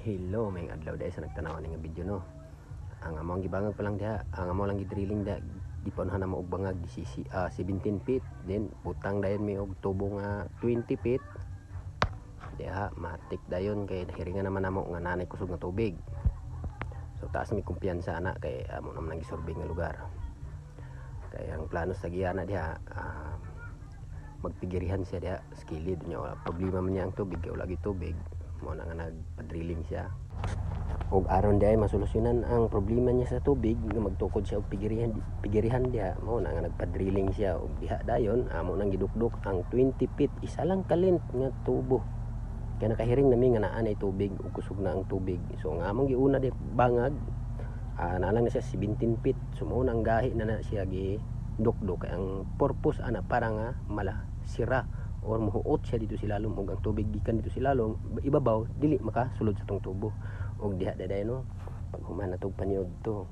Hello, may adlaw dahil sa nagtanawan nga video no. Ang among gibangag pa lang diha, ang among lang gidrilling da gipanuhan na mo og bangag 17 feet, then butang dayon mi og tubo nga 20 feet. Diha matik dayon kay nahiringan naman namo nga nanay kusog nga tubig. So taas mi kumpiyansa ana kay amo naman ang gisurvey nga lugar. Kay ang plano sa giyana diha magpigirihan siya diha skilid nya problema man niya ang tubig kay wala gyud tubig. Mo na nga nagpa-drilling siya. Og aron diay masolusyonan ang problema niya sa tubig nga magtukod siya og pigirihan diha, mo na nga nagpa-drilling siya og diha dayon amo nang gidukdok ang 20 feet isa lang kalent nga tubo. Kaya nakahiring nami nga naa nay tubig ug kusog na ang tubig. So nga among giuna di bangag na lang na siya 17 feet. So mo nang gahi na siya gi dukdok kay ang purpose ana para nga mala sira or muhuot siya dito silalom ug ang tubig gikan dito silalom ibabaw dili makasulod sa tong tubo og diha daday no pag human na tog paniod to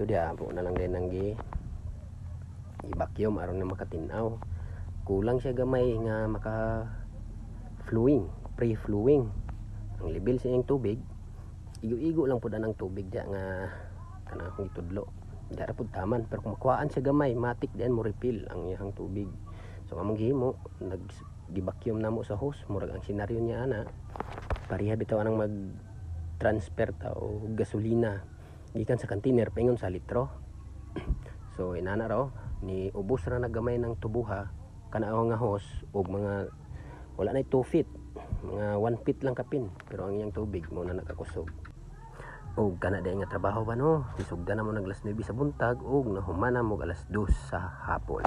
diha po na lang din ang i-vacuum aron na makatinaw. Kulang siya gamay nga maka pre-flowing ang level sa iyang tubig. Igo-igo lang pud ang tubig diha nga kanang itudlo dara pud taman, pero kung makuhaan siya gamay matik din mo refill ang iyang tubig. So among gihimo nag-vacuum namo sa hose murag ang senaryo niya ana pareha bitaw anang mag transfer ta og gasolina gikan sa container paingon sa litro. So inana raw ni ubos ra nagamay ng tubuha kana nga hose og mga wala na 2 feet, mga 1 feet lang kapin, pero ang iyang tubig mo na nakakusog. Og kana day nga trabaho ba no, isugda na mo nag alas 9 sa buntag og nahumana mo alas 2 sa hapon.